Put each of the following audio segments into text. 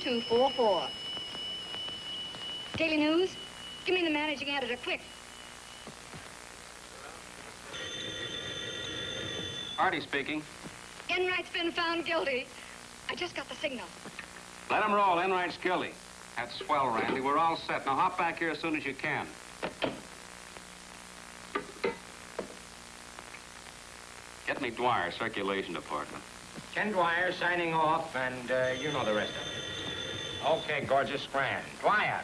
1244. Daily News? Give me the managing editor, quick. Hardy speaking. Enright's been found guilty. I just got the signal. Let him roll. Enright's guilty. That's swell, Randy. We're all set. Now hop back here as soon as you can. Get me Dwyer, Circulation Department. Ken Dwyer signing off, and you know the rest of it. Okay, gorgeous, grand. Dwyer.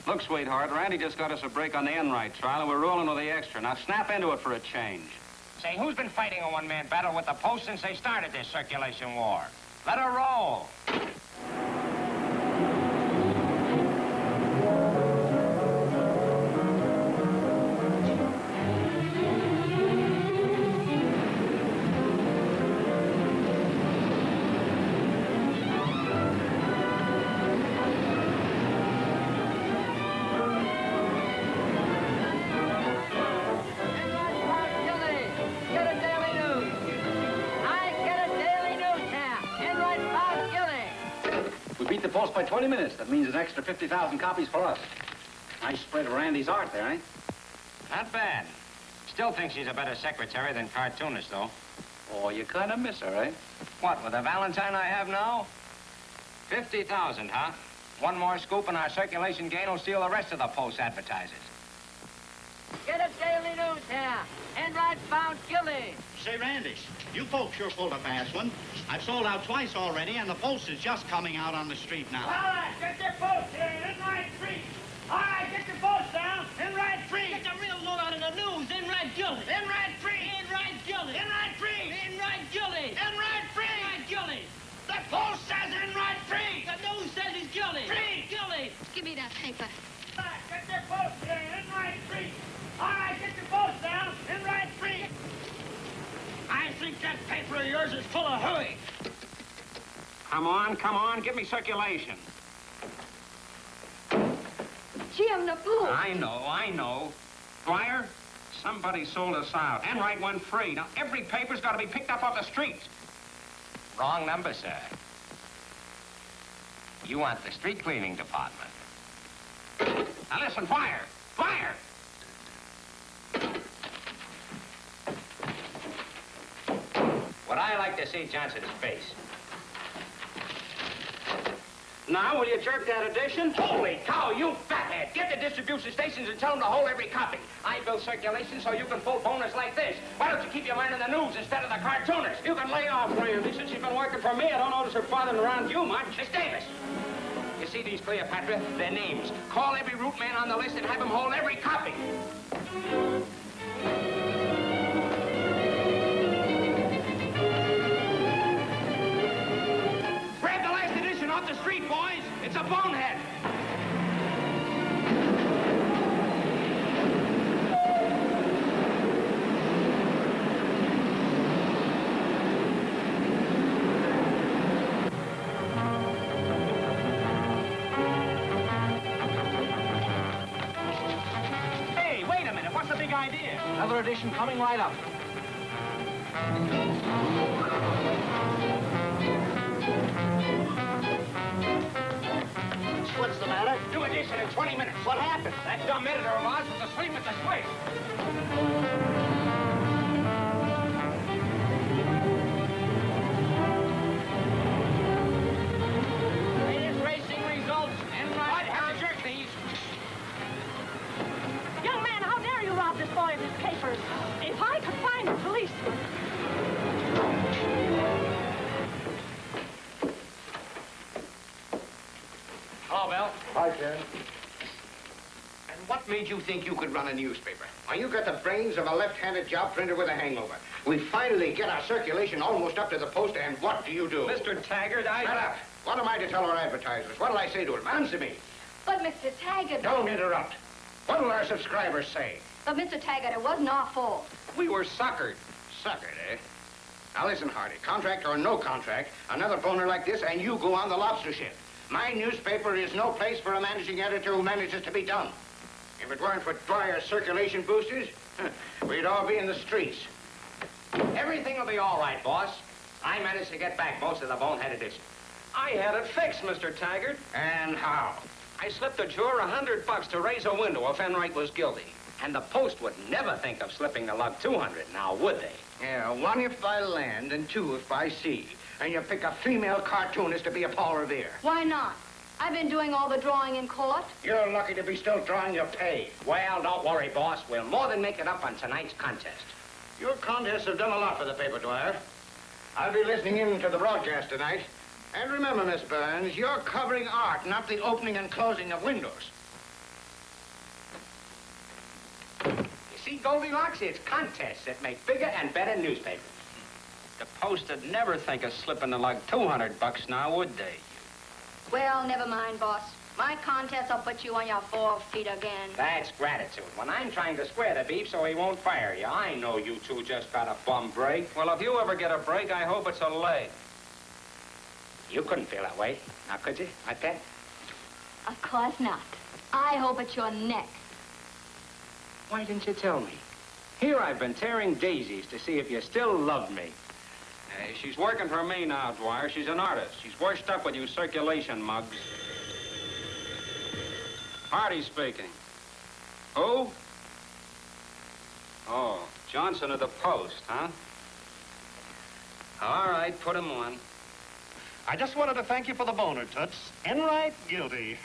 Look, sweetheart, Randy just got us a break on the Enright trial, and we're rolling with the extra. Now snap into it for a change. Say, who's been fighting a one-man battle with the Post since they started this circulation war? Let her roll. Post by 20 minutes. That means an extra 50,000 copies for us. Nice spread of Randy's art there, eh? Not bad. Still think she's a better secretary than cartoonist, though. Oh, you kind of miss her, eh? What, with the Valentine I have now? 50,000, huh? One more scoop and our circulation gain will steal the rest of the Post advertisers. Get a Daily News here. Enright found guilty. Say, Randy, you folks sure pulled a fast one. I've sold out twice already, and the Post is just coming out on the street now. All right, get your Post here. Enright free. All right, get your Post down. Enright free. Get the real load out of the news. Enright guilty. Enright free. Enright guilty. Enright free. Enright guilty. Enright free. Enright guilty. The Post says Enright free. The news says he's guilty. Free. Guilty. Give me that paper. All right, get your Post here. Enright free. All right, get your Post down. Enright free. I think that paper of yours is full of hooey. Come on, give me circulation. Gee, I'm the fool. I know. Dwyer, somebody sold us out. Enright went free. Now, every paper's got to be picked up off the streets. Wrong number, sir. You want the street cleaning department. Now, listen, Dwyer! Dwyer! Would I like to see Johnson's face? Now, will you jerk that edition? Holy cow, you fathead! Get the distribution stations and tell them to hold every copy. I build circulation so you can pull boners like this. Why don't you keep your mind on the news instead of the cartoonist? You can lay off, Randy. Since she's been working for me, I don't notice her bothering around you much. Miss Davis! You see these, Cleopatra? Their names. Call every root man on the list and have him hold every copy. Grab the last edition off the street, boys. It's a bonehead. Hey, wait a minute. What's the big idea? Another edition coming right up. What's the matter? New edition in 20 minutes. What happened? That dumb editor of ours was asleep at the switch. Latest racing results. Enright. I'd have to jerk these. Young man, how dare you rob this boy of his papers? If I could find a policeman. Hello, Bill. Hi, Ken. And what made you think you could run a newspaper? Why, you got the brains of a left-handed job printer with a hangover. We finally get our circulation almost up to the Post, and what do you do? Mr. Taggart, Shut up. What am I to tell our advertisers? What'll I say to them? Answer me. But, Mr. Taggart... Don't interrupt. What'll our subscribers say? But, Mr. Taggart, it wasn't our fault. we were suckered. Suckered, eh? Now listen, Hardy. Contract or no contract, another boner like this, and you go on the lobster ship. My newspaper is no place for a managing editor who manages to be done. If it weren't for Dwyer's circulation boosters, we'd all be in the streets. Everything will be all right, boss. I managed to get back most of the bonehead edition. I had it fixed, Mr. Taggart. And how? I slipped a juror $100 to raise a window if Enright was guilty. And the Post would never think of slipping the lug 200, now would they? Yeah, one if by land and two if by sea. And you pick a female cartoonist to be a Paul Revere. Why not? I've been doing all the drawing in court. You're lucky to be still drawing your pay. Well, don't worry, boss. We'll more than make it up on tonight's contest. Your contests have done a lot for the paper, Dwyer. I'll be listening in to the broadcast tonight. And remember, Miss Burns, you're covering art, not the opening and closing of windows. You see, Goldilocks, it's contests that make bigger and better newspapers. The Post would never think of slipping the lug $200 now, would they? Well, never mind, boss. My contest will put you on your 4 feet again. That's gratitude. When I'm trying to square the beef so he won't fire you, I know you two just got a bum break. Well, if you ever get a break, I hope it's a leg. You couldn't feel that way, now could you, my pet? Of course not. I hope it's your neck. Why didn't you tell me? Here I've been tearing daisies to see if you still loved me. Hey, she's working for me now, Dwyer. She's an artist. She's washed up with you circulation mugs. Hardy speaking. Who? Oh, Johnson of the Post, huh? All right, put him on. I just wanted to thank you for the boner, Toots. Enright guilty.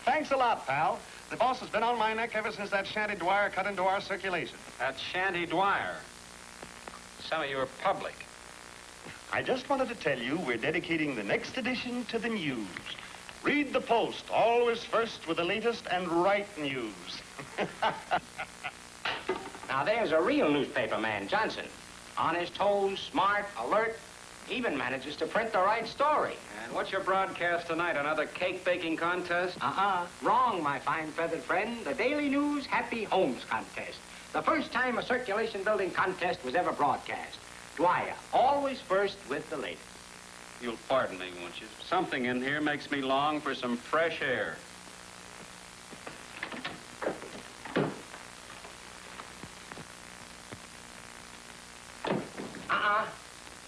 Thanks a lot, pal. The boss has been on my neck ever since that Shanty Dwyer cut into our circulation. That's Shanty Dwyer. Some of you are public. I just wanted to tell you we're dedicating the next edition to the news. Read the Post, always first with the latest and right news. Now, there's a real newspaper man, Johnson. On his toes, smart, alert, even manages to print the right story. And what's your broadcast tonight? Another cake-baking contest? Wrong, my fine feathered friend. The Daily News Happy Homes Contest. The first time a circulation-building contest was ever broadcast. Dwyer, always first with the latest. You'll pardon me, won't you? Something in here makes me long for some fresh air.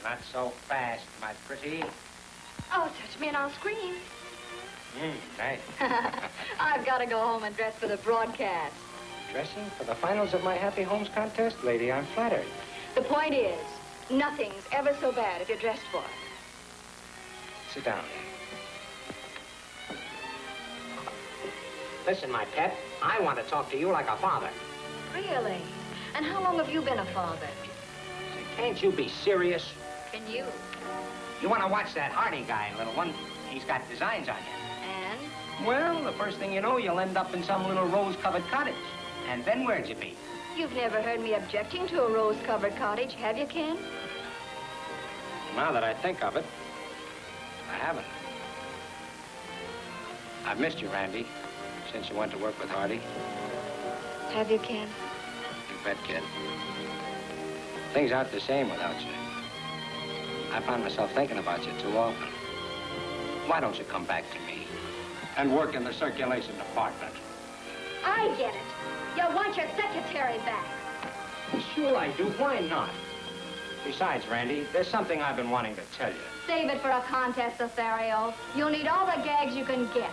Not so fast, my pretty. Oh, touch me and I'll scream. Thanks. I've got to go home and dress for the broadcast. Dressing for the finals of my Happy Homes contest? Lady, I'm flattered. The point is, nothing's ever so bad if you're dressed for it. Sit down. Listen, my pet, I want to talk to you like a father. Really? And how long have you been a father? Can't you be serious? Can you? You want to watch that Hardy guy, little one? He's got designs on you. And? Well, the first thing you know, you'll end up in some little rose-covered cottage. And then where'd you be? You've never heard me objecting to a rose-covered cottage, have you, Ken? Now that I think of it, I haven't. I've missed you, Randy, since you went to work with Hardy. Have you, Ken? You bet, kid. Things aren't the same without you. I find myself thinking about you too often. Why don't you come back to me and work in the circulation department? I get it. You want your secretary back. Sure I do. Why not? Besides, Randy, there's something I've been wanting to tell you. Save it for a contest, Lothario. You'll need all the gags you can get.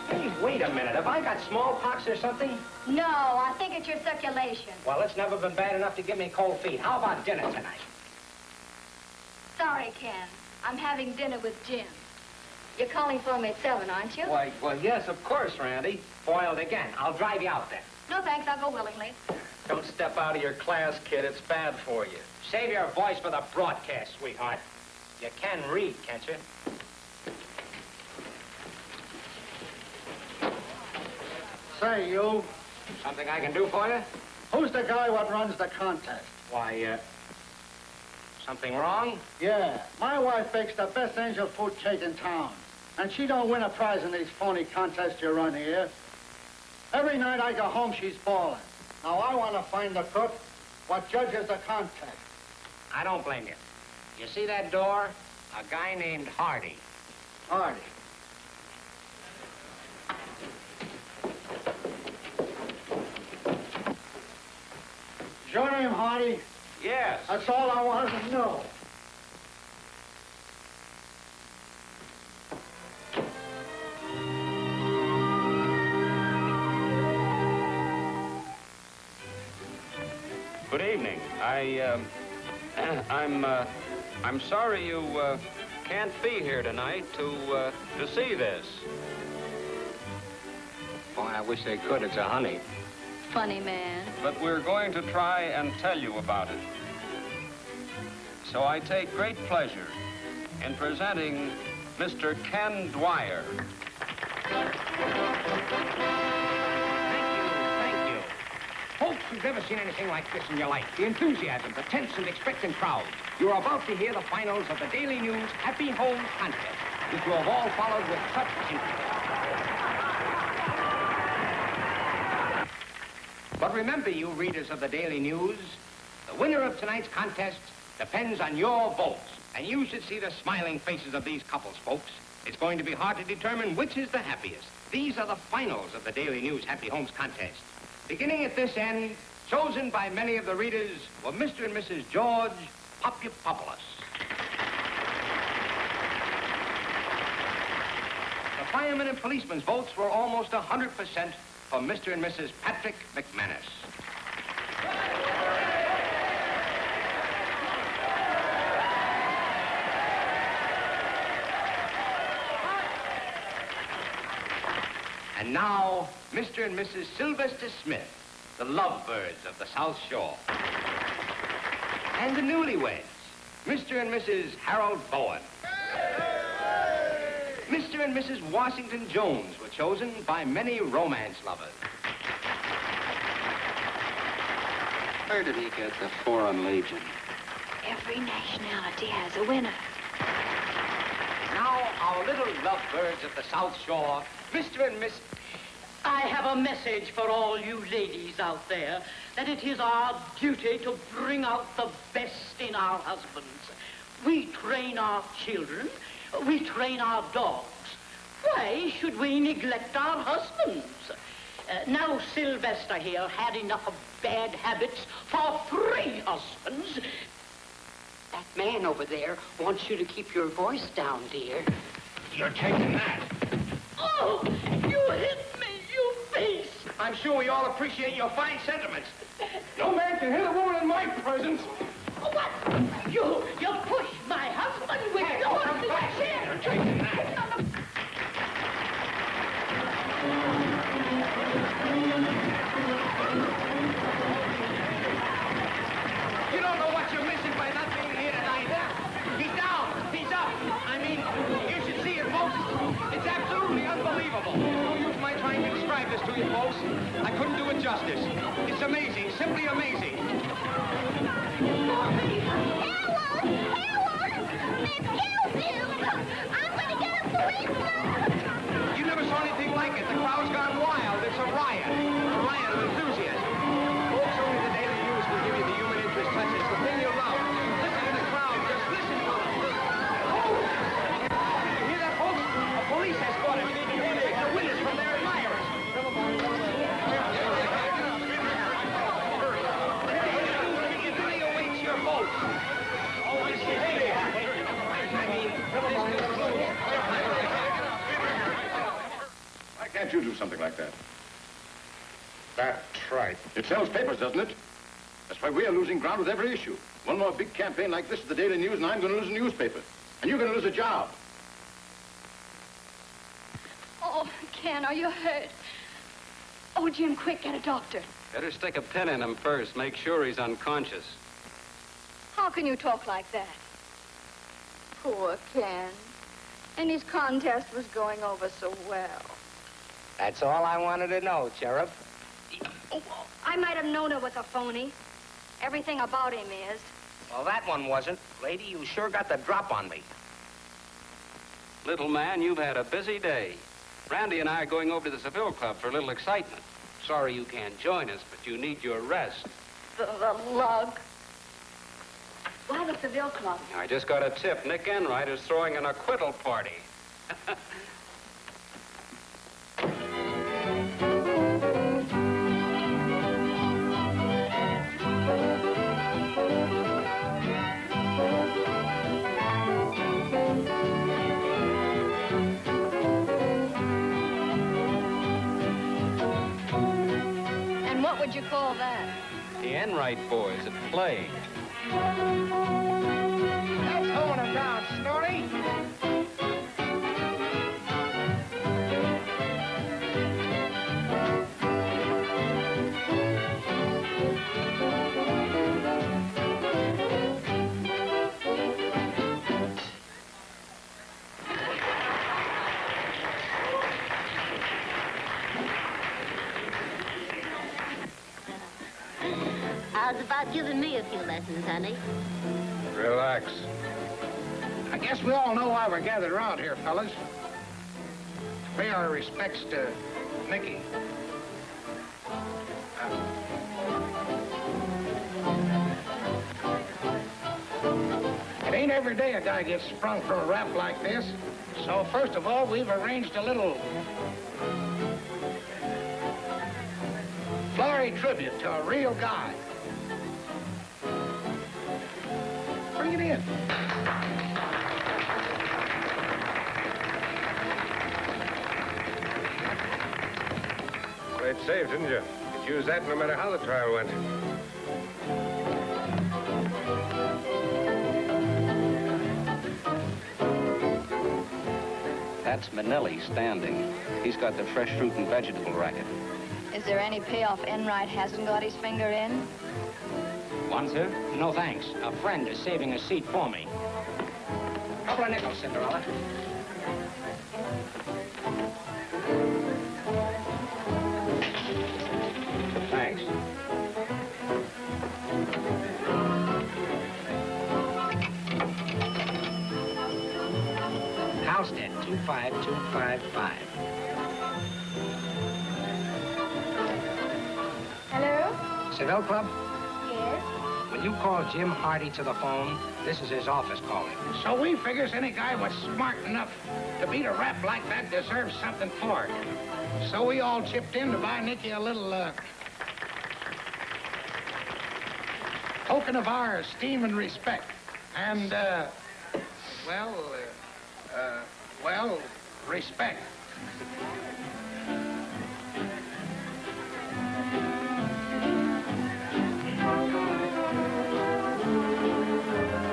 Hey, wait a minute. Have I got smallpox or something? No, I think it's your circulation. Well, it's never been bad enough to give me cold feet. How about dinner tonight? Sorry, Ken. I'm having dinner with Jim. You're calling for me at 7, aren't you? Why, well, yes, of course, Randy. Foiled again. I'll drive you out then. No, thanks. I'll go willingly. Don't step out of your class, kid. It's bad for you. Save your voice for the broadcast, sweetheart. You can read, can't you? Say, you, Something I can do for you? who's the guy what runs the contest? Why, something wrong? Yeah, my wife bakes the best angel food cake in town. And she don't win a prize in these phony contests you run here. Every night I go home, she's bawling. Now I want to find the cook what judges the contest. I don't blame you. You see that door? A guy named Hardy. Hardy. Is your name Hardy? Yes. That's all I wanted to know. Good evening. I'm sorry you can't be here tonight to see this. Boy, I wish they could. It's a honey. Funny man. But we're going to try and tell you about it. So I take great pleasure in presenting Mr. Ken Dwyer. Thank you. Folks, you've never seen anything like this in your life. The enthusiasm, the tense and expectant crowd. You're about to hear the finals of the Daily News Happy Homes Contest, which you have all followed with such interest. But remember, you readers of the Daily News, the winner of tonight's contest depends on your votes. And you should see the smiling faces of these couples, folks. It's going to be hard to determine which is the happiest. These are the finals of the Daily News Happy Homes Contest. Beginning at this end, chosen by many of the readers, were Mr. and Mrs. George Popupopoulos. The firemen and policemen's votes were almost 100% for Mr. and Mrs. Patrick McManus. And now, Mr. and Mrs. Sylvester Smith, the lovebirds of the South Shore. And the newlyweds, Mr. and Mrs. Harold Bowen. Mr. and Mrs. Washington Jones were chosen by many romance lovers. Where did he get the Foreign Legion? Every nationality has a winner. Now, our little lovebirds of the South Shore, Mr. and Miss... I have a message for all you ladies out there, that it is our duty to bring out the best in our husbands. We train our children, we train our dogs. Why should we neglect our husbands? Now Sylvester here had enough of bad habits for 3 husbands. That man over there wants you to keep your voice down, dear. You're taking that. Oh, you hit me, you beast! I'm sure we all appreciate your fine sentiments. No man can hit a woman in my presence. What? You pushed my husband with Hey, your come back. chair. You're taking that. You don't know what you're missing by not being here tonight. He's down. He's up. I mean, you should see it, folks. It's absolutely unbelievable. No use my trying to describe this to you, folks. I couldn't do it justice. It's amazing, simply amazing. You never saw anything like it. The crowd's gone wild. It's a riot. A riot of enthusiasm. Folks, only the Daily News will give you the human interest touches, the thing you love. Listen to the crowd. Just listen to them. Oh! You hear that, folks? A police escort is being here to take the winners from their admirers. It really awaits your votes. Oh, this is fair. I mean, this concludes. Why can't you do something like that? That's right. It sells papers, doesn't it? That's why we are losing ground with every issue. One more big campaign like this at the Daily News, and I'm going to lose a newspaper. And you're going to lose a job. Oh, Ken, are you hurt? Oh, Jim, quick, get a doctor. Better stick a pin in him first. Make sure he's unconscious. How can you talk like that? Poor Ken. And his contest was going over so well. That's all I wanted to know, Cherub. Oh, I might have known it was a phony. Everything about him is. Well, that one wasn't. Lady, you sure got the drop on me. Little man, you've had a busy day. Randy and I are going over to the Seville Club for a little excitement. Sorry you can't join us, but you need your rest. The lug. Why the Seville Club? I just got a tip. Nick Enright is throwing an acquittal party. And what would you call that? The Enright boys at play. That's holding him down, Snorty. How's about giving me a few lessons, honey? Relax. I guess we all know why we're gathered around here, fellas. Pay our respects to Nicky. It ain't every day a guy gets sprung from a rap like this. So first of all, we've arranged a little flowery tribute to a real guy. Bring it in. Played safe, didn't you? Could use that no matter how the trial went. That's Manelli standing. He's got the fresh fruit and vegetable racket. Is there any payoff Enright hasn't got his finger in? One, sir? No, thanks. A friend is saving a seat for me. Couple of nickels, Cinderella. Thanks. Halstead, 25255. Hello? Seville Club? Yes? When you call Jim Hardy to the phone, this is his office calling. So we figures any guy was smart enough to beat a rap like that deserves something for it. So we all chipped in to buy Nicky a little, token of our esteem and respect. And, well, respect.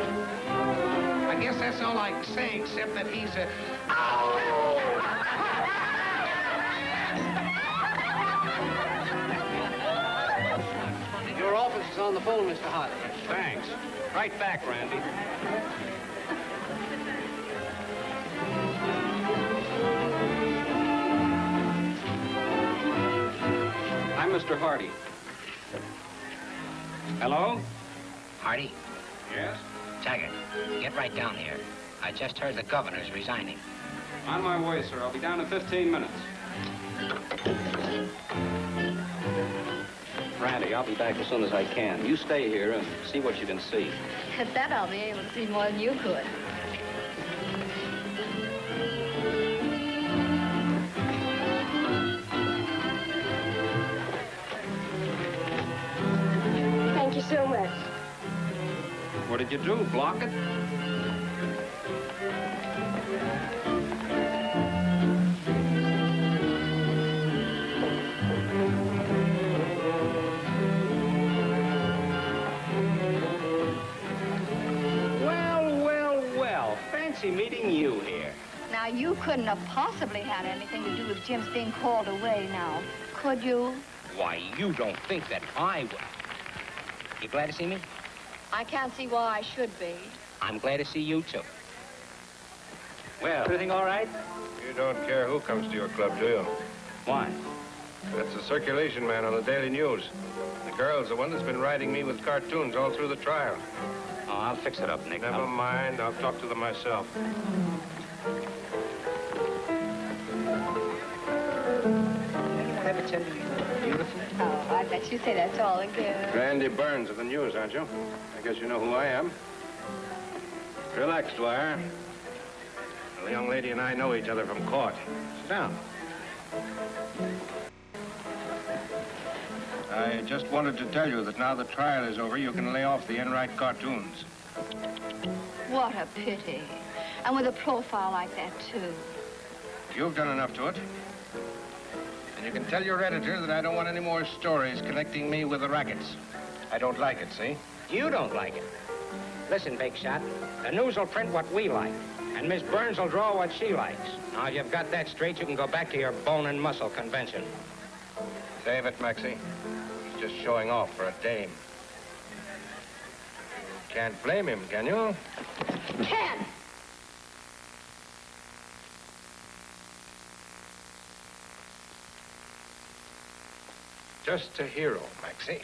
I guess that's all I can say, except that he's a... Your office is on the phone, Mr. Hardy. Thanks. Right back, Randy. I'm Mr. Hardy. Hello? Hardy, Yes? Taggart, get right down here. I just heard the governor's resigning. On my way, sir. I'll be down in 15 minutes. Randy, I'll be back as soon as I can. You stay here and see what you can see. At that, I'll be able to see more than you could. Thank you so much. What did you do? Block it? Well. Fancy meeting you here. Now, you couldn't have possibly had anything to do with Jim's being called away now, could you? Why, you don't think that I would. You glad to see me? I can't see why I should be. I'm glad to see you, too. Well, everything all right? You don't care who comes to your club, do you? Why? That's the circulation man on the Daily News. The girl's the one that's been riding me with cartoons all through the trial. Oh, I'll fix it up, Nick. Never mind. I'll talk to them myself. Anyone ever tell you you were beautiful? Oh, I bet you say that's all again. Randy Burns of the News, aren't you? I guess you know who I am. Relax, Dwyer. The young lady and I know each other from court. Sit down. I just wanted to tell you that now the trial is over, you can lay off the Enright cartoons. What a pity. And with a profile like that, too. You've done enough to it. And you can tell your editor that I don't want any more stories connecting me with the rackets. I don't like it, see? You don't like it. Listen, Big Shot, the news will print what we like, and Miss Burns will draw what she likes. Now, you've got that straight, you can go back to your bone and muscle convention. Save it, Maxie. He's just showing off for a dame. Can't blame him, can you? Ken! Just a hero, Maxie.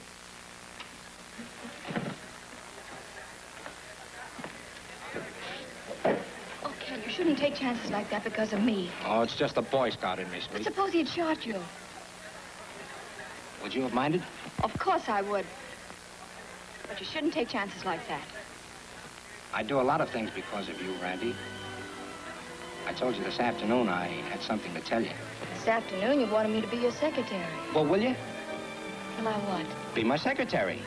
Oh, Ken, you shouldn't take chances like that because of me. Oh, it's just the Boy Scout in me, But sweet. suppose he'd shot you. Would you have minded? Of course I would. But you shouldn't take chances like that. I do a lot of things because of you, Randy. I told you this afternoon I had something to tell you. This afternoon, you wanted me to be your secretary. Well, will you? Will I what? Be my secretary.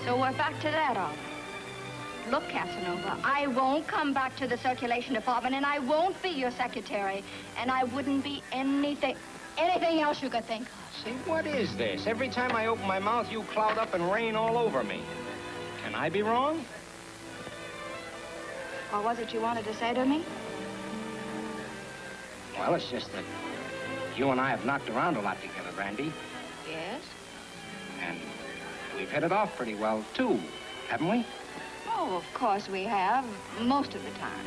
So we're back to that, all right. Look, Casanova, I won't come back to the circulation department, and I won't be your secretary, and I wouldn't be anything else you could think of. See, what is this? Every time I open my mouth, you cloud up and rain all over me. Can I be wrong? What was it you wanted to say to me? Well, it's just that you and I have knocked around a lot together, Randy. Yes? And we've hit it off pretty well, too, haven't we? Oh, of course we have, most of the time.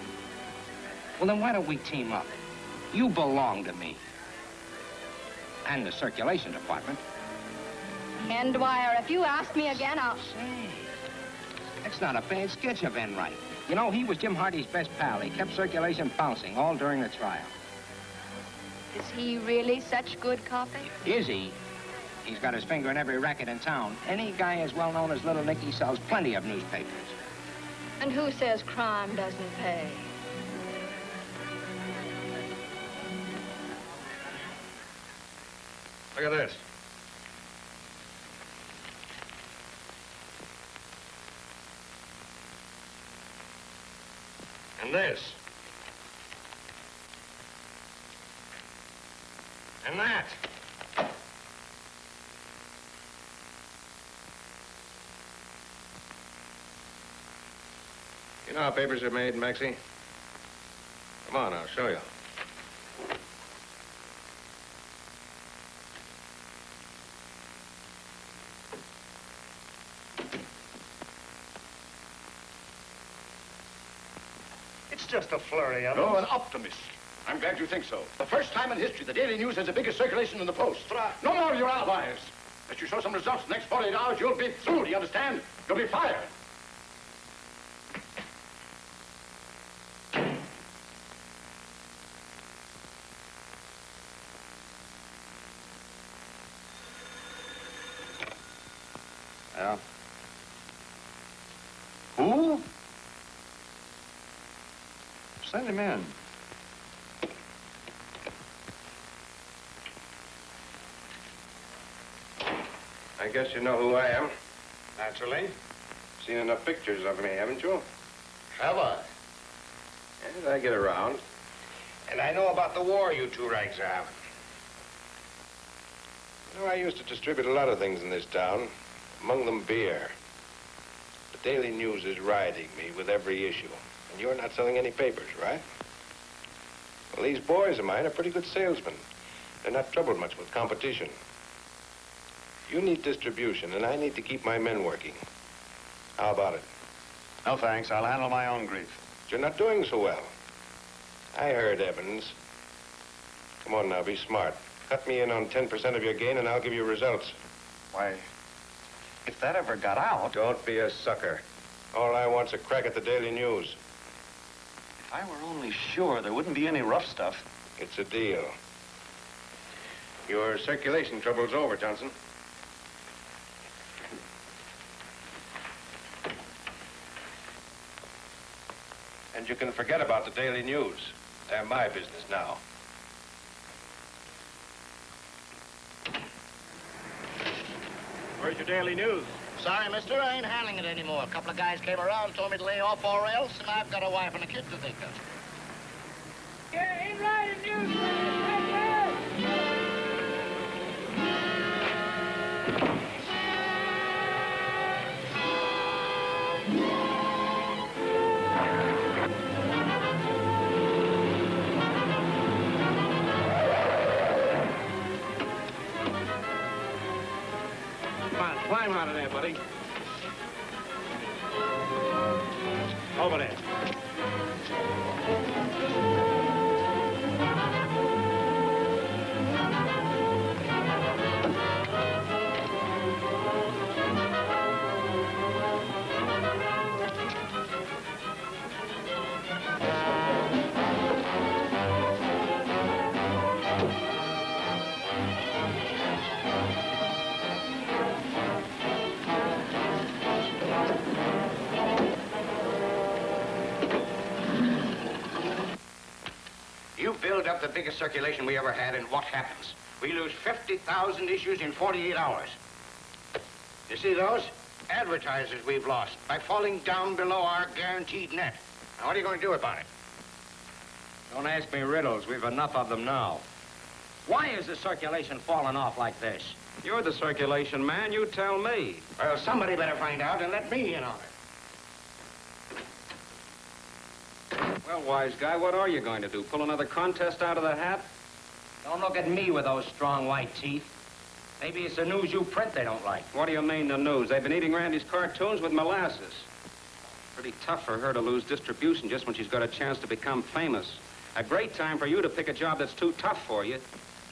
Well, then why don't we team up? You belong to me. And the circulation department. And Dwyer, if you ask me again, I'll... Say, that's not a bad sketch of Enright. You know, he was Jim Hardy's best pal. He kept circulation bouncing all during the trial. Is he really such good copy? Is he? He's got his finger in every racket in town. Any guy as well known as Little Nicky sells plenty of newspapers. And who says crime doesn't pay? Look at this. And this. And that. You know how papers are made, Maxie? Come on, I'll show you. It's just a flurry of You're an optimist. I'm glad you think so. The first time in history, the Daily News has the biggest circulation in the Post. No more of your alibis. Unless you show some results in the next 48 hours, you'll be through, do you understand? You'll be fired. Yeah? Who? Send him in. I guess you know who I am. Naturally. Seen enough pictures of me, haven't you? Have I? Yes, I get around. And I know about the war you two rags are having. You know, I used to distribute a lot of things in this town, among them beer. The Daily News is riding me with every issue. And you're not selling any papers, right? Well, these boys of mine are pretty good salesmen. They're not troubled much with competition. You need distribution, and I need to keep my men working. How about it? No, thanks. I'll handle my own grief. But you're not doing so well. I heard Evans. Come on now, be smart. Cut me in on 10% of your gain, and I'll give you results. Why, if that ever got out... Don't be a sucker. All I want's a crack at the Daily News. If I were only sure there wouldn't be any rough stuff. It's a deal. Your circulation trouble's over, Johnson. And you can forget about the Daily News. They're my business now. Where's your Daily News? Sorry, mister, I ain't handling it anymore. A couple of guys came around, told me to lay off or else, and I've got a wife and a kid to think of. Yeah, Enright and news. Come on, climb out of there, buddy. Over there. You build up the biggest circulation we ever had, and what happens? We lose 50,000 issues in 48 hours. You see those? Advertisers we've lost by falling down below our guaranteed net. Now, what are you going to do about it? Don't ask me riddles. We've enough of them now. Why is the circulation falling off like this? You're the circulation man. You tell me. Well, somebody better find out and let me in on it. Well, wise guy, what are you going to do? Pull another contest out of the hat? Don't look at me with those strong white teeth. Maybe it's the news you print they don't like. What do you mean, the news? They've been eating Randy's cartoons with molasses. Pretty tough for her to lose distribution just when she's got a chance to become famous. A great time for you to pick a job that's too tough for you.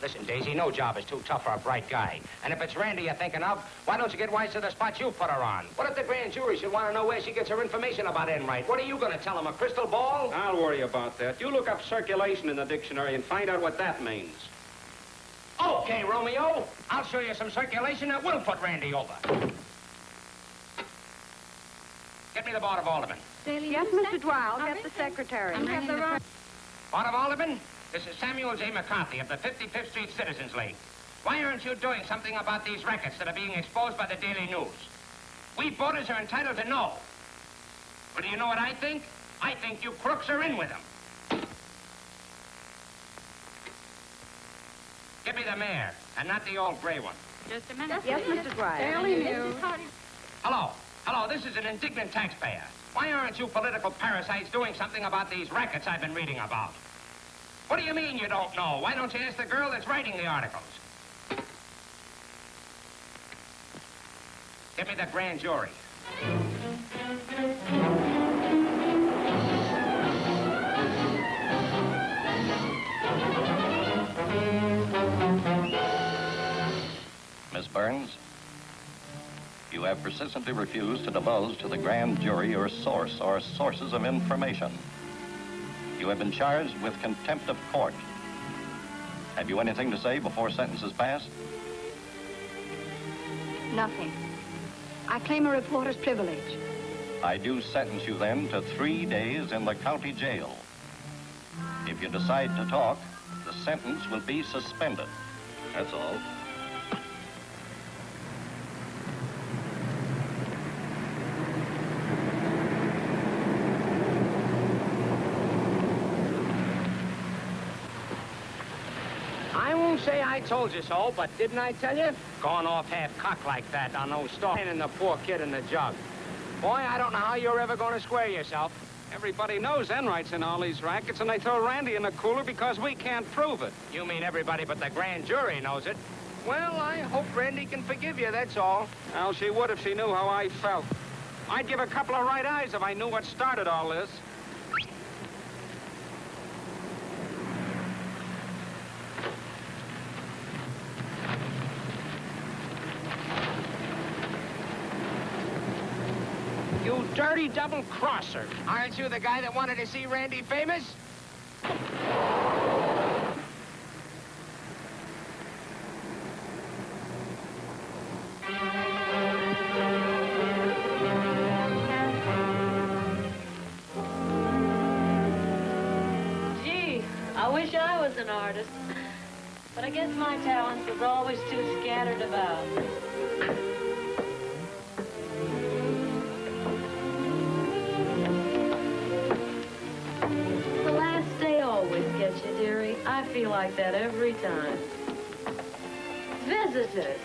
Listen, Daisy, no job is too tough for a bright guy. And if it's Randy you're thinking of, why don't you get wise to the spot you put her on? What if the grand jury should want to know where she gets her information about Enright? What are you going to tell them, a crystal ball? I'll worry about that. You look up circulation in the dictionary and find out what that means. Okay, Romeo. I'll show you some circulation that will put Randy over. Get me the Board of Aldermen. Yes, Mr. Dwyer, I'll get the secretary. Board of Aldermen, this is Samuel J. McCarthy of the 55th Street Citizens League. Why aren't you doing something about these rackets that are being exposed by the Daily News? We voters are entitled to know. But do you know what I think? I think you crooks are in with them. Give me the mayor, and not the old gray one. Just a minute. Yes, Mr. Dwyer. Hello. Hello, this is an indignant taxpayer. Why aren't you political parasites doing something about these rackets I've been reading about? What do you mean you don't know? Why don't you ask the girl that's writing the articles? Give me the grand jury. Miss Burns, you have persistently refused to divulge to the grand jury your source or sources of information. You have been charged with contempt of court. Have you anything to say before sentence is passed? Nothing. I claim a reporter's privilege. I do sentence you then to 3 days in the county jail. If you decide to talk, the sentence will be suspended. That's all. I won't say I told you so, but didn't I tell you? Going off half-cocked like that on those stalls and the poor kid in the jug. Boy, I don't know how you're ever going to square yourself. Everybody knows Enright's in all these rackets, and they throw Randy in the cooler because we can't prove it. You mean everybody but the grand jury knows it? Well, I hope Randy can forgive you, that's all. Well, she would if she knew how I felt. I'd give a couple of right eyes if I knew what started all this. You dirty double-crosser. Aren't you the guy that wanted to see Randy famous? Gee, I wish I was an artist. But I guess my talent was always too scattered about. The last day always gets you, dearie. I feel like that every time. Visitors.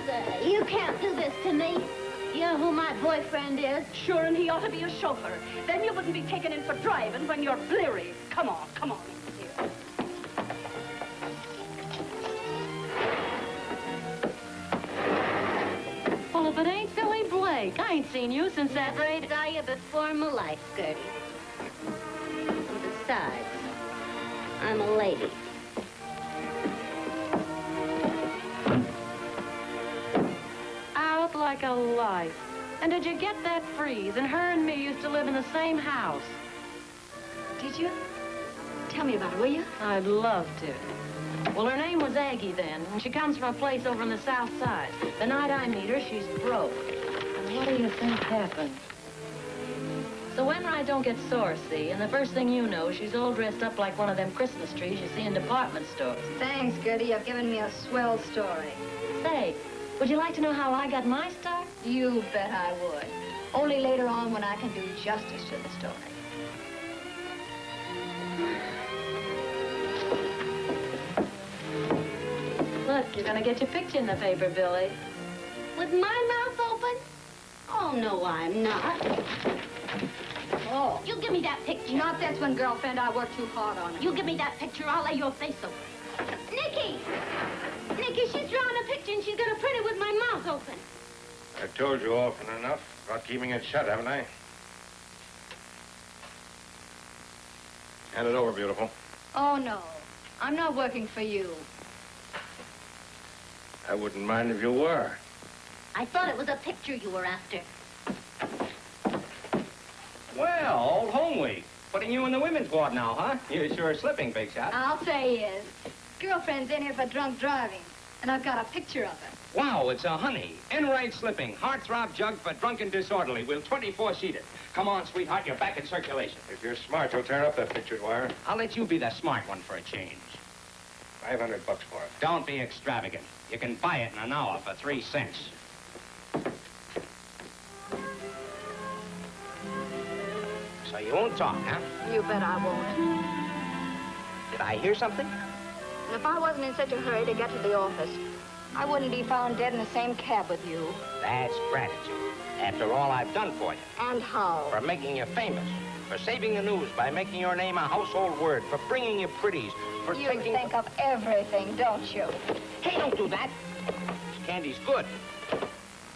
Say, You can't do this to me. You know who my boyfriend is? Sure, and he ought to be a chauffeur. Then you wouldn't be taken in for driving when you're bleary. Come on, come on. Here. Well, if it ain't Billy Blake, I ain't seen you since that raid. I saw you before in my life, Gertie. Besides, I'm a lady. Out like a light. And did you get that freeze? And her and me used to live in the same house. Did you? Tell me about it, will you? I'd love to. Well, her name was Aggie then, and she comes from a place over on the south side. The night I meet her, she's broke. And what do you think happened? So Enright don't get sore, see, and the first thing you know, she's all dressed up like one of them Christmas trees you see in department stores. Thanks, Gertie. You've given me a swell story. Say, would you like to know how I got my start? You bet I would. Only later on when I can do justice to the story. Look, you're gonna get your picture in the paper, Billy. With my mouth open? Oh, no, I'm not. Oh. You give me that picture. Not this one, girlfriend. I worked too hard on it. You give me that picture, I'll lay your face over. Nicky! Nicky, she's drawing a picture and she's gonna print it with my mouth open. I've told you often enough about keeping it shut, haven't I? Hand it over, beautiful. Oh, no. I'm not working for you. I wouldn't mind if you were. I thought it was a picture you were after. Well, old home week. Putting you in the women's ward now, huh? You're sure slipping, big shot. I'll say he is. Girlfriend's in here for drunk driving, and I've got a picture of her. Wow, it's a honey. Enright slipping. Heartthrob jug for drunken disorderly. We'll 24-seater. Come on, sweetheart, you're back in circulation. If you're smart, you'll tear up that pictured wire. I'll let you be the smart one for a change. $500 for it. Don't be extravagant. You can buy it in an hour for 3 cents. So you won't talk, huh? You bet I won't. Did I hear something? And if I wasn't in such a hurry to get to the office, I wouldn't be found dead in the same cab with you. That's gratitude. After all I've done for you. And how? For making you famous. For saving the news by making your name a household word. For bringing you pretties. For You taking... think of everything, don't you? Hey, don't do that. This candy's good.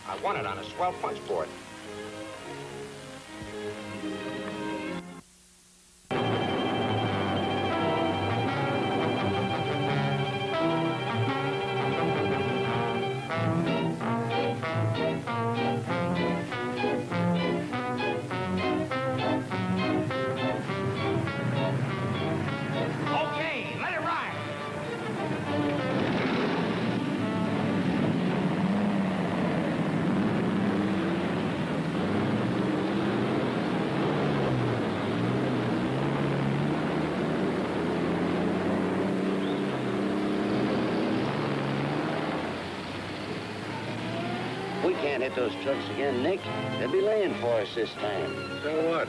I want it on a swell punch board. Okay, let it ride. We can't hit those trucks again, Nick. They'll be laying for us this time. So what?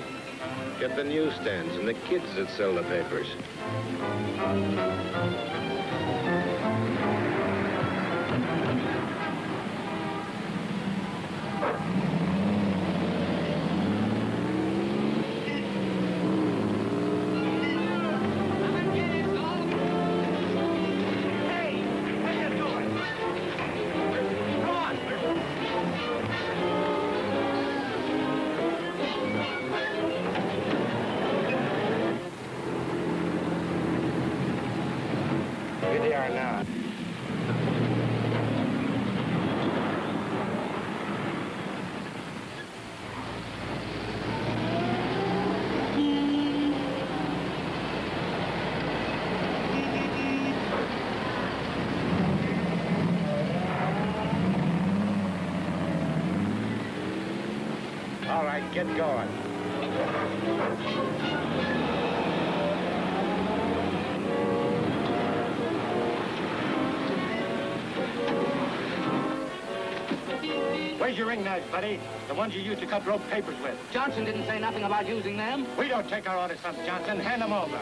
Get the newsstands and the kids that sell the papers. Here they are now. All right, get going. Where's your ring knives, buddy? The ones you used to cut rope papers with. Johnson didn't say nothing about using them. We don't take our orders from Johnson. Hand them over.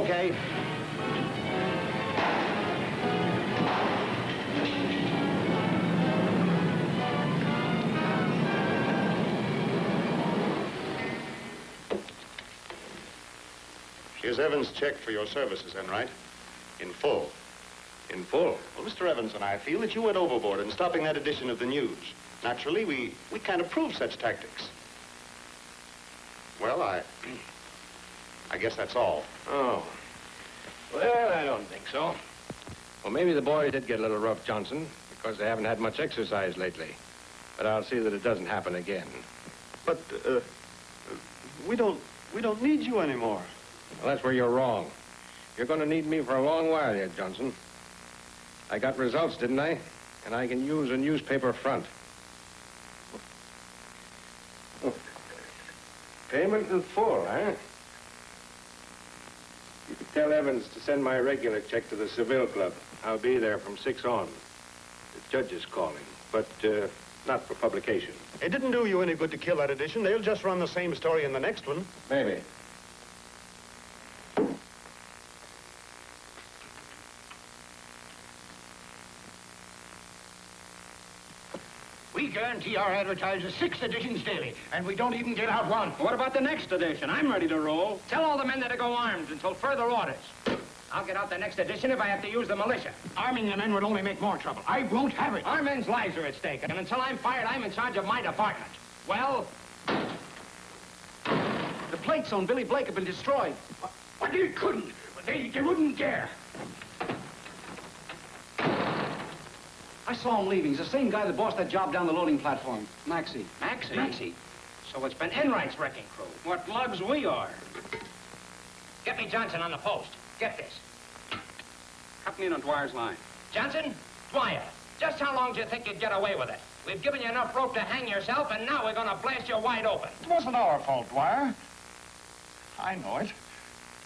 Okay. Here's Evans' check for your services, Enright. In full. In full? Well, Mr. Evans and I feel that you went overboard in stopping that edition of the news. Naturally, we can't approve such tactics. Well, I guess that's all. Oh. Well, I don't think so. Well, maybe the boys did get a little rough, Johnson, because they haven't had much exercise lately. But I'll see that it doesn't happen again. But, we don't need you anymore. Well, that's where you're wrong. You're going to need me for a long while yet, Johnson. I got results, didn't I? And I can use a newspaper front. Payment in full, huh? You could tell Evans to send my regular check to the Seville Club. I'll be there from 6 on. The judge is calling, but not for publication. It didn't do you any good to kill that edition. They'll just run the same story in the next one. Maybe. We guarantee our advertisers 6 editions daily, and we don't even get out one. What about the next edition? I'm ready to roll. Tell all the men there to go armed until further orders. I'll get out the next edition if I have to use the militia. Arming the men would only make more trouble. I won't have it. Our men's lives are at stake, and until I'm fired, I'm in charge of my department. Well? The plates on Billy Blake have been destroyed. But they couldn't. They wouldn't dare. I saw him leaving. He's the same guy that bossed that job down the loading platform. Maxie. Maxie? Maxie. So it's been Enright's wrecking crew. What lugs we are. Get me Johnson on the post. Get this. Cut me in on Dwyer's line. Johnson? Dwyer, just how long do you think you'd get away with it? We've given you enough rope to hang yourself, and now we're going to blast you wide open. It wasn't our fault, Dwyer. I know it.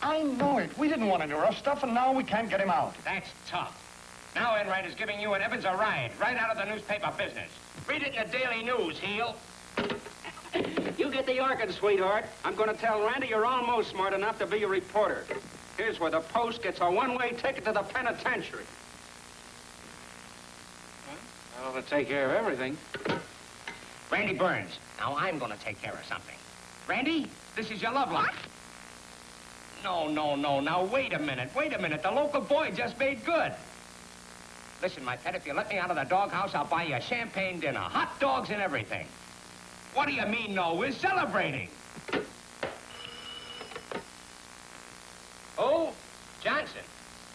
I know it. We didn't want any rough stuff, and now we can't get him out. That's tough. Now Enright is giving you and Evans a ride, right out of the newspaper business. Read it in the Daily News, heel. You get the orchid, sweetheart. I'm going to tell Randy you're almost smart enough to be a reporter. Here's where the Post gets a one-way ticket to the penitentiary. Well, that'll take care of everything. Randy Burns. Now I'm going to take care of something. Randy, this is your love life. No. Now, wait a minute. The local boy just made good. Listen, my pet, if you let me out of the doghouse, I'll buy you a champagne dinner, hot dogs and everything. What do you mean, no? We're celebrating. Oh, Johnson.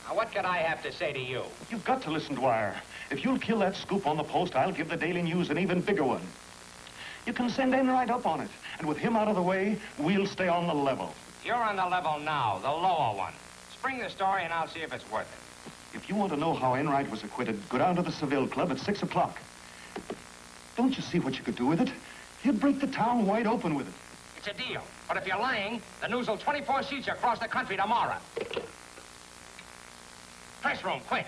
Now, what could I have to say to you? You've got to listen, Dwyer. If you'll kill that scoop on the Post, I'll give the Daily News an even bigger one. You can send Enright up on it, and with him out of the way, we'll stay on the level. You're on the level now, the lower one. Spring the story, and I'll see if it's worth it. If you want to know how Enright was acquitted, go down to the Seville Club at 6 o'clock. Don't you see what you could do with it? You'd break the town wide open with it. It's a deal. But if you're lying, the news will 24 sheets across the country tomorrow. Press room, quick.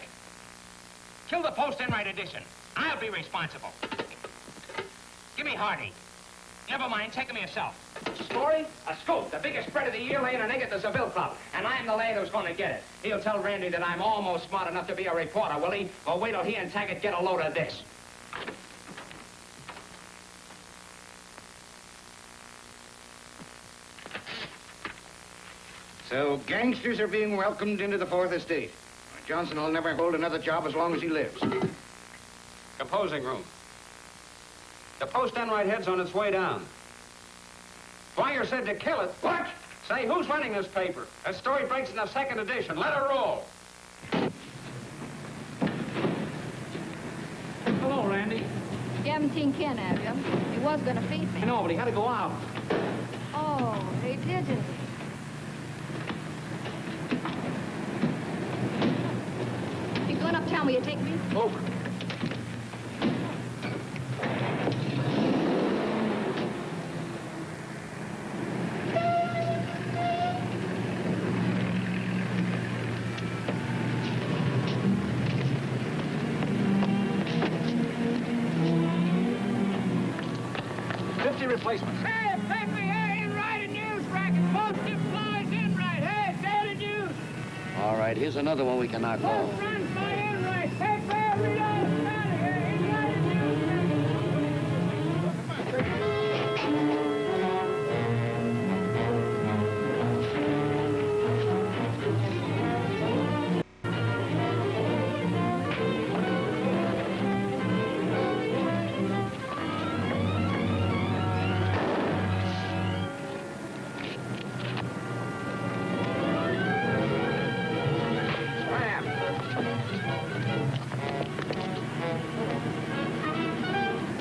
Kill the Post Enright edition. I'll be responsible. Give me Hardy. Never mind, take him yourself. Story? A scoop. The biggest spread of the year laying an egg at the Seville Club. And I'm the lad who's going to get it. He'll tell Randy that I'm almost smart enough to be a reporter, will he? Well, wait till he and Taggart get a load of this. So gangsters are being welcomed into the Fourth Estate. Johnson will never hold another job as long as he lives. Composing room. The Post Enright head's on its way down. Dwyer said to kill it. What? Say, who's running this paper? A story breaks in the 2nd edition. Let her roll. Hello, Randy. You haven't seen Ken, have you? He was going to feed me. I know, but he had to go out. Oh, he didn't. You going uptown? Will you take me? Over. Replacements. Hey, Pepe, hey, Enright, a news racket. Post employs Enright. Hey, Daily News. right, here's another one we can knock off. Run by Enright. Hey, Bear, read out of here.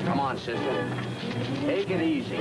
Come on, sister. Take it easy.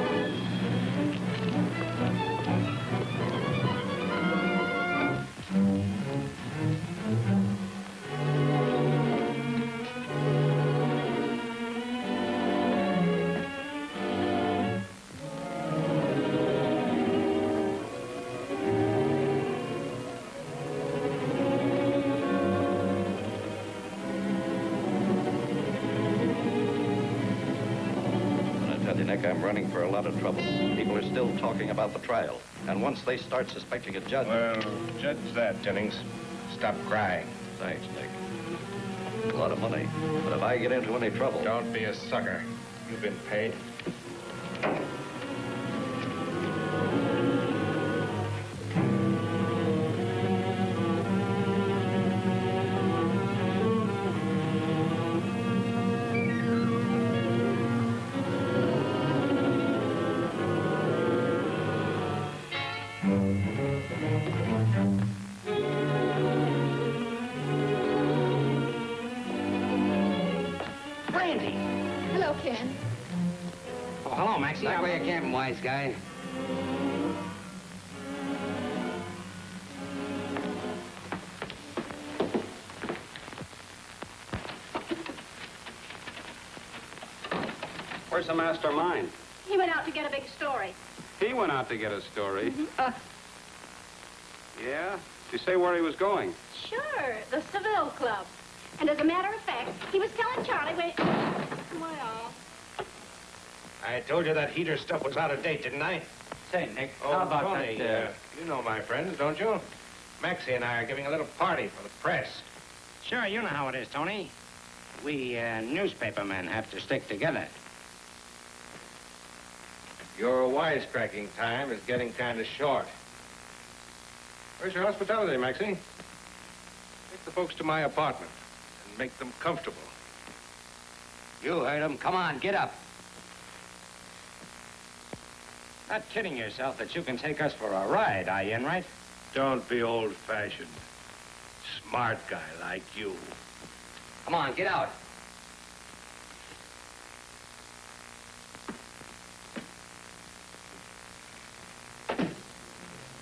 Nick, I'm running for a lot of trouble. People are still talking about the trial. And once they start suspecting a judge... Well, judge that, Jennings. Stop crying. Thanks, Nick. A lot of money. But if I get into any trouble... Don't be a sucker. You've been paid. Hello, Ken. Oh, hello, Maxie. That way you camping, wise guy. Where's the mastermind? He went out to get a big story. He went out to get a story. Yeah? Did you say where he was going? Sure, the Seville Club. And as a matter of fact, he was telling Charlie when... Well... I told you that heater stuff was out of date, didn't I? Say, Nick, Oh, how about Tony, that... you know my friends, don't you? Maxie and I are giving a little party for the press. Sure, you know how it is, Tony. We newspapermen have to stick together. Your wisecracking time is getting kind of short. Where's your hospitality, Maxie? Take the folks to my apartment and make them comfortable. You heard him. Come on, get up. Not kidding yourself that you can take us for a ride, are you, Enright? Don't be old-fashioned. Smart guy like you. Come on, get out.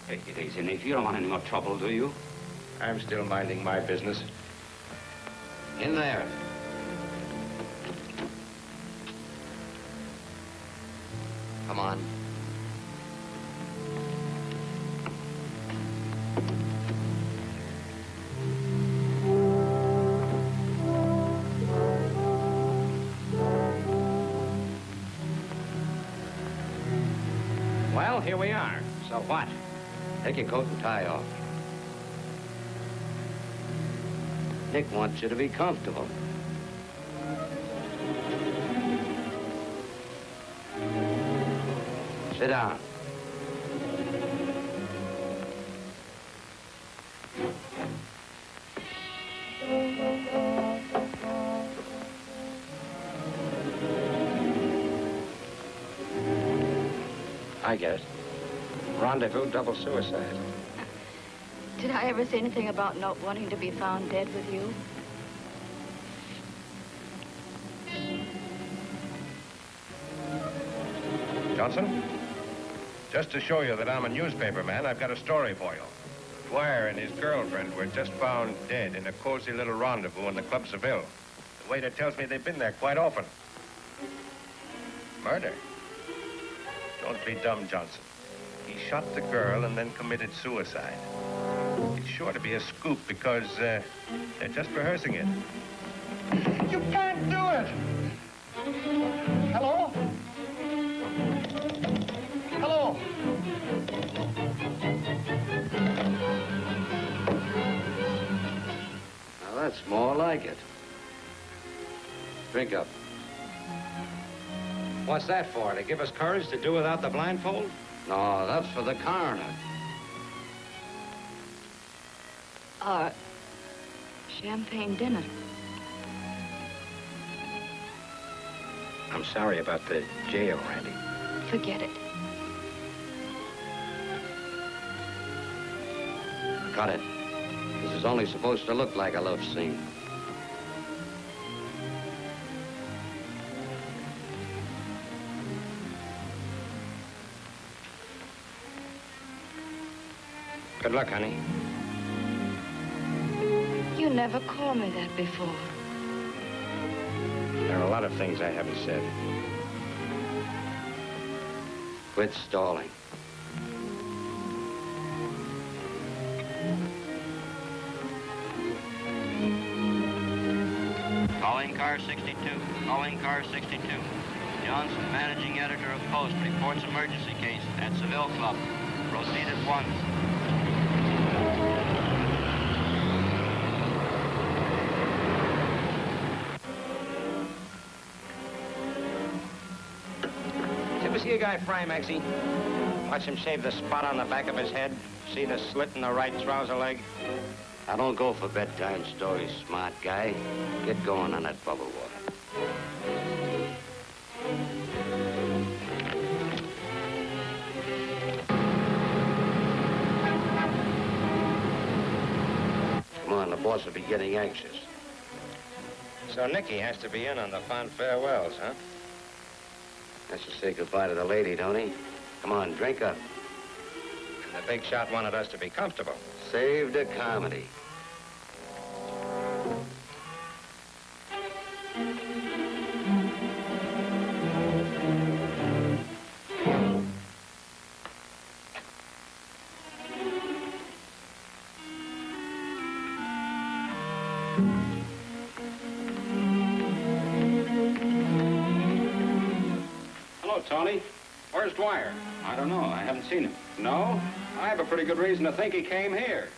Take it easy, Nick. You don't want any more trouble, do you? I'm still minding my business. In there. Come on. Well, here we are. So what? Take your coat and tie off. Nick wants you to be comfortable. Sit down. I get it. Rendezvous, double suicide. Did I ever say anything about not wanting to be found dead with you? Johnson? Just to show you that I'm a newspaper man, I've got a story for you. Dwyer and his girlfriend were just found dead in a cozy little rendezvous in the Club Seville. The waiter tells me they've been there quite often. Murder? Don't be dumb, Johnson. He shot the girl and then committed suicide. It's sure to be a scoop because they're just rehearsing it. You can't do it! Hello? Hello? That's more like it. Drink up. What's that for? To give us courage to do without the blindfold? No, that's for the coroner. Champagne dinner. I'm sorry about the jail, Randy. Forget it. Cut it. This is only supposed to look like a love scene. Good luck, honey. You never called me that before. There are a lot of things I haven't said. Quit stalling. Calling car 62. Calling car 62. Johnson, managing editor of Post, reports emergency case at Seville Club. Proceed at once. Ever see a guy fry, Maxie? Watch him shave the spot on the back of his head. See the slit in the right trouser leg? I don't go for bedtime stories, smart guy. Get going on that bubble water. Come on, the boss will be getting anxious. So Nicky has to be in on the fond farewells, huh? Has to say goodbye to the lady, don't he? Come on, drink up. And the big shot wanted us to be comfortable. Save the comedy. Tony? Where's Dwyer? I don't know. I haven't seen him. No? I have a pretty good reason to think he came here.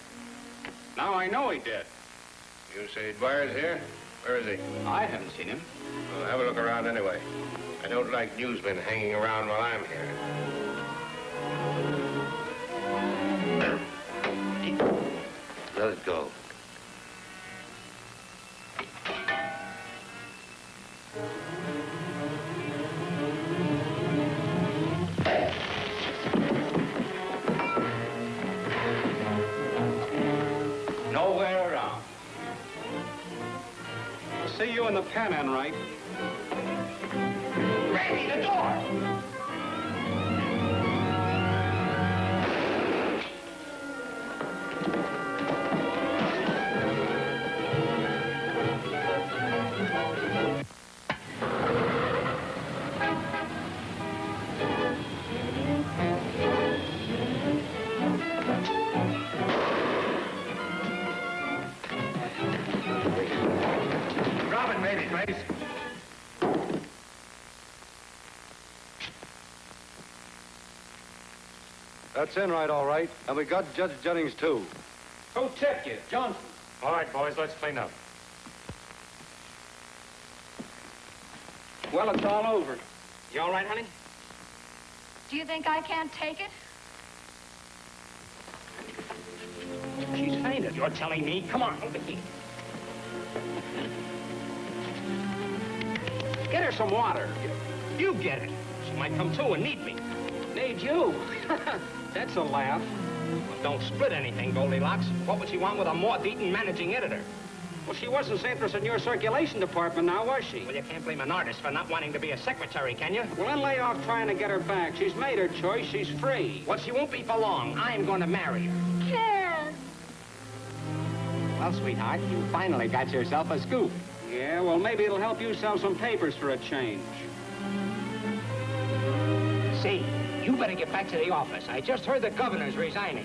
Now I know he did. You say Dwyer's here? Where is he? I haven't seen him. Well, have a look around anyway. I don't like newsmen hanging around while I'm here. Let it go. Nowhere around. I'll see you in the pen, Enright. Randy, the door! Robin made it, Grace. That's Enright, all right. And we got Judge Jennings, too. Who tipped you? Johnson. All right, boys, let's clean up. Well, it's all over. You all right, honey? Do you think I can't take it? She's fainted. You're telling me? Come on, over here. Get her some water. You get it. She might come to and need me. Need you? That's a laugh. Well, don't split anything, Goldilocks. What would she want with a moth-eaten managing editor? Well, she wasn't so interested in your circulation department now, was she? Well, you can't blame an artist for not wanting to be a secretary, can you? Well, then lay off trying to get her back. She's made her choice. She's free. Well, she won't be for long. I'm going to marry her. Can't. Well, sweetheart, you finally got yourself a scoop. Yeah, well, maybe it'll help you sell some papers for a change. See, you better get back to the office. I just heard the governor's resigning.